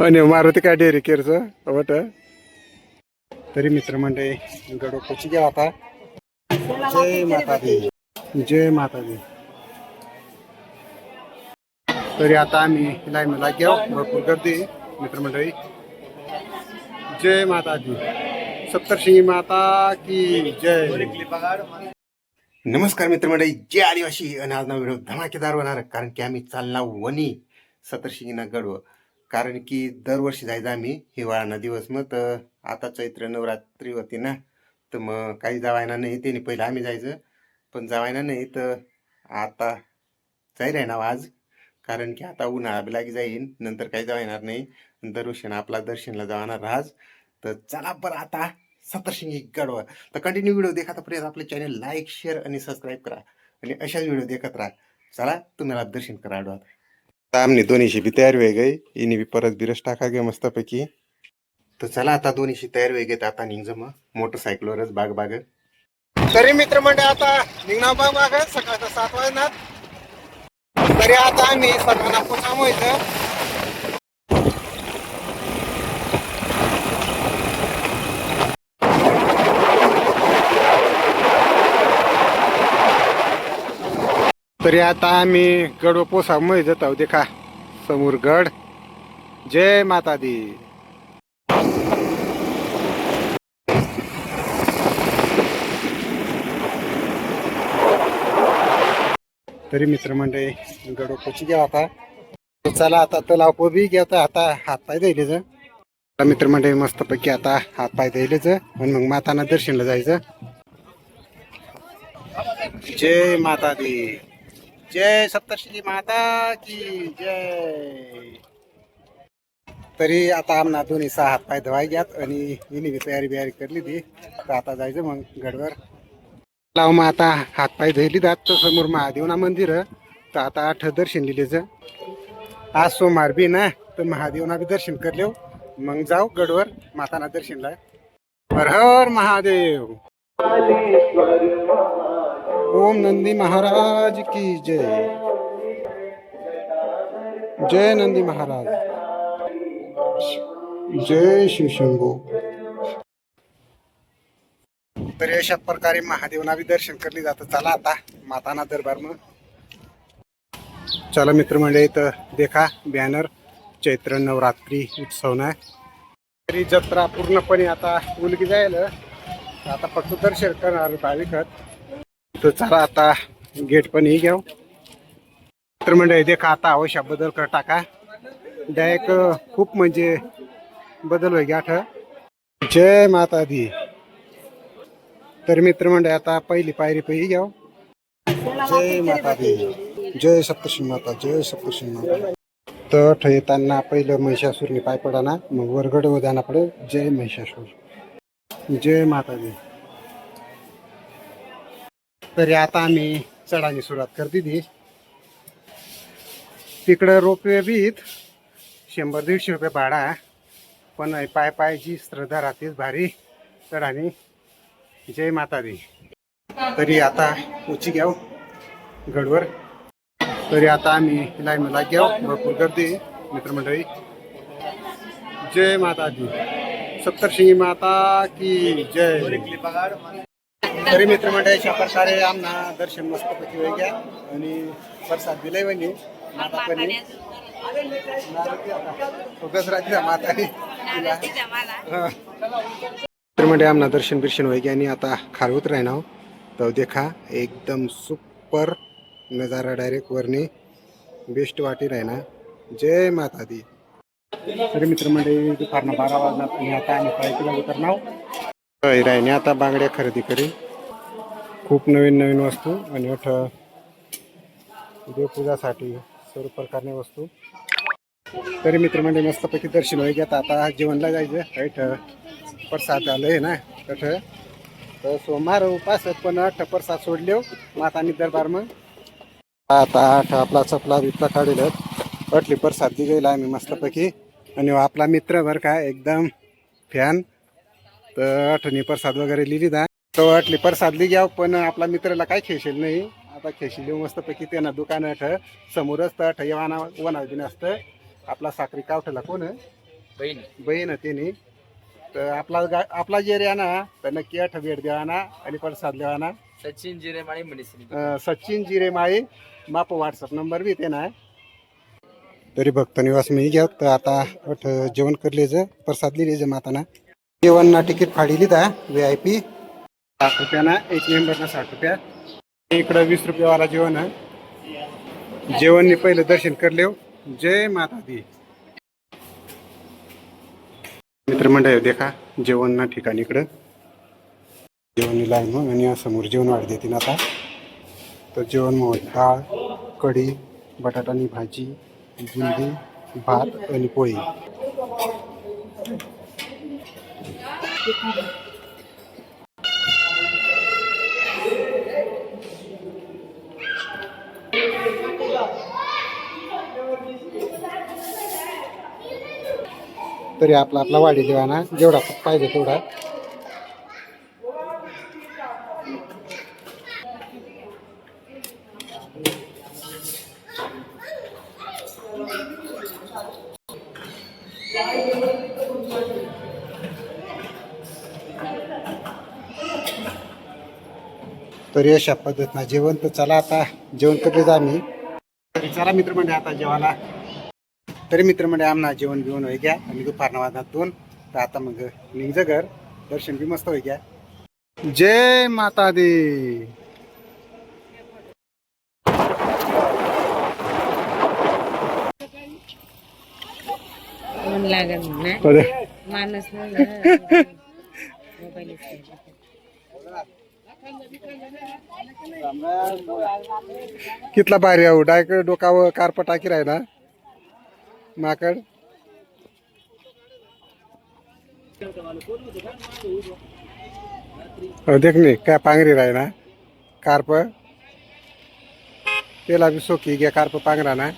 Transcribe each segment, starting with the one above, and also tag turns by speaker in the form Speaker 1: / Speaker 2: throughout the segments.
Speaker 1: आणि मारुती काय डेअरी केअरचं वट तरी मित्रमंडळी गडो पोची घ्या आता. जय माता दी, जय माता दी. तरी आता आम्ही लाईनला घेऊ. भरपूर गर्दी मित्रमंडळी. जय माता दी, सप्तशृंगी माता की जय. नमस्कार मित्रमंडळी, जय आदिवासी. आणि आज ना व्हिडिओ धमाकेदार होणार कारण की आम्ही चालणार वनी सप्तशृंगीना गडव. कारण की दरवर्षी जायचं आम्ही हिवाळा दिवस. मग तर आता चैत्र नवरात्री होती ना, तर मग काही जावायना नाही. त्याने पहिलं आम्ही जायचं, पण जावायना नाही. तर आता जाईल आहे ना आज, कारण की आता उन्हाळा बी लागी जाईल, नंतर काही जाणार नाही. दरवर्षी आपला दर्शनला जाणार राज. तर चला बरं आता सप्तशृंगी गडवा. तर कंटिन्यू व्हिडिओ देखा पर्यंत आपले चॅनल लाईक शेअर आणि सबस्क्राईब करा आणि अशाच व्हिडिओ देखत राहा. चला तुम्हाला दर्शन करा आडवा. आमने दोन्हीशी बी तयार वेळ गई, इने बी परत बिरस टाका गे मस्तपैकी. तर चला आता दोन्हीशी तयार वेळ घेत आता निघ मग मोटरसायकलवरच बाग बाग. तरी मित्र मंडळ आता निघणार बाग बाग सकाळचा 7 वाजणार. तरी आता आम्ही सर्वांना पोचायचं. तरी आता आम्ही गड पोसा मध्ये जात आहोत. देखा समोर गड. जय माता दी. तरी मित्रमंडळी गडो पोची घ्या आता. चला आता तलाव पोबी घ्या आता हात पाय द्यायलेच. मित्रमंडळी मस्तपैकी आता हात पाय द्यायलेच आणि मग माताना दर्शनला जायचं. जय माता दी, जय सप्तशृंगी माता की जय. तरी आता आमना दोन्ही 6 हात पाय धवाय घ्यात आणि हिने बी तयारी बियारी करली ती. तर आता जायचं मग गडवर. लाव मग आता हात पाय धुयली जात. तर समोर महादेवना मंदिर. तर आता 8 दर्शन लिहिलेच. आज सोमवार बी ना, तर महादेवना बी दर्शन करले. मग जाऊ गडवर माताना दर्शनला. हर हर महादेव. ओम नंदी महाराज की जय. जय नंदी महाराज, जय शिवशंभो. तरी अशा प्रकारे महादेवना बी दर्शन करले जातं. चला आता माताना दरबार मग. चला मित्रमंडळी, तर देखा बॅनर चैत्र नवरात्री उत्सव ना. तरी जत्रा पूर्णपणे आता उलगी जाईल. आता फक्त दर्शन करणार भाविकत. तर चला आता गेट पण ही घ्या मित्रमंडळी. देखा आता अवश्य बदल कर टाका. डायरेक्ट खूप म्हणजे बदल होई गाठ. जय माता दी. तर मित्रमंडळी आता पहिली पायरी पहिली घ्या. जय माता दी, जय सप्तशृंगी माता, जय सप्तशृंगी माता. तर येताना पहिलं महिषासूरने पाय पडा ना, मग वरगड जाना पडे. जय महिषासूर, जय माता दी. तरी आता आम्ही चढायची सुरुवात करते ती. तिकडं रोपवे बीत 100-150 रुपये भाडा. पण पाय पायची श्रद्धा राहतेच भारी चढाणी. जय माता दी. तरी आता उची घ्याव गडवर. तरी आता आम्ही लाईनला घ्याव. भरपूर गर्दी मित्रमंडळी. जय माता दी, सप्तशृंगी माता की जय. तरी मित्रमंडळी अशा प्रकारे आमना दर्शन मस्तपैकी वेळ घ्या आणि प्रसाद दिलाय वहिनी माता पण गजरातल्या माताने. मित्रमंडळी आमना दर्शन बिर्शन व्हाय आणि आता खाली उतराय ना. तर देखा एकदम सुपर नजारा डायरेक्ट वरनी बेस्ट वाटी राही ना. जय माता दी. तरी मित्रमंडळी दुपारना 12 वाजला आणि आता आम्ही 5 किलोमीटर नाव राहीने. आता बांगड्या खरेदी करी. खूप नवीन नवीन वस्तू आणि देवपूजासाठी सर्व प्रकारने वस्तू. तरी मित्रमंडळी मस्तपैकी दर्शन व्हाय घेत. आता जेवणला जायचं. राईट प्रसाद आलंय ना तठ. तर सोमवार उपास पण 8 प्रसाद सोडले मातानी दरबार. मग आता 8 आपला चपला बिपला काढले. 8 प्रसाद दिलेला आम्ही मस्तपैकी. आणि आपला मित्र बरं का एकदम फॅन. तर 8 प्रसाद वगैरे लिहिली दा. तो 8 प्रसाद लिही घ्या. पण आपला मित्राला काय खेशील नाही. आता खेशील मस्तपैकी त्यांना दुकान समोरच तर वना बिन असतं. आपला साखरी कावठला कोण बहीण तिने तर आपला जे एरिया ना तर नक्की आठ भेट द्यावा ना आणि प्रसाद द्यावा ना.
Speaker 2: सचिन जिरेमाळी म्हणे
Speaker 1: सचिन जिरेमाळी माप व्हॉट्सअप नंबर बी ते ना. तरी भक्त निवास मी घ्या तर आता जेवण करलेच प्रसाद लिहिलेच माताना जेवण ना तिकीट फाडी लिहिता VIP 60 रुपया ना एक मेंबरना 60 रुपया. इकडं 20 रुपयावाला जेवण आहे. जेवणनी पहिलं दर्शन करले. जय माता दी. मित्रमंडळ देखा जेवण ना ठिकाणी इकडं जेवण लाईन मग आणि समोर जेवण वाढ देतील आता. तर जेवण मग डाळ कढी बटाटानी भाजी बुंदी भात आणि पोळी. तरी आपला वाढी देवा ना जेवढा पाहिजे तेवढा. तरी अशा पद्धतीनं जेवण तर चला आता जेवण करले जा आम्ही. तरी चला मित्रमंडळ आता जेवायला. तरी मित्रमंडळ आम्हाला जेवण बिवण होई घ्या आणि दुपारनं वाजतात 2 तर आता मग निघ घर दर्शन बी मस्त होई घ्या. जय माता दी.
Speaker 3: लागल ना
Speaker 1: अरे
Speaker 3: मानस
Speaker 1: कितला भारी आहे डायरेक्ट डोकावर कारपा टाकी राहिला माकड. देख नाही काय पांगरी राही ना कार्प त्याला बी सोकी घ्या कार्प पांगरा ना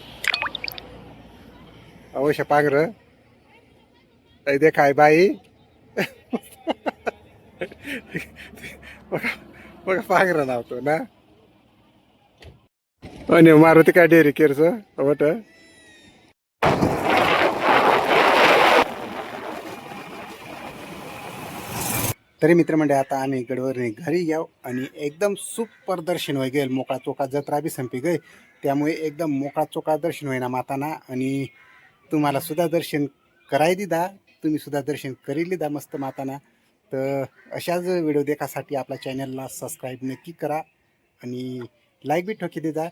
Speaker 1: अवश्य पांगर देखाय बाई. बघा पांगरा लावतो ना आणि मारुती काय डेअरी केअरचं वट. तरी मित्रमंडळ आता आम्ही गडवर घरी याव आणि एकदम सुपर दर्शन होई गेल. मोकळा चोका जत्रा बी संपी गई त्यामुळे एकदम मोकळा चोका दर्शन होईना माताना. आणि तुम्हाला सुद्धा दर्शन कराय दिदा तुम्ही सुद्धा दर्शन करी लिदा मस्त माताना. तर अशाच व्हिडिओ देखासाठी आपल्या चॅनलला सबस्क्राईब नक्की करा आणि लाईक बी ठोकी देता.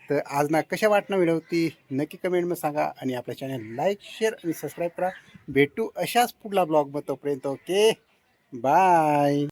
Speaker 1: तर आज ना कशा वाटणं व्हिडिओ ती नक्की कमेंटमध्ये सांगा आणि आपल्या चॅनल लाईक शेअर आणि सबस्क्राईब करा. भेटू अशाच पुढला ब्लॉग मग तोपर्यंत ओके बाय.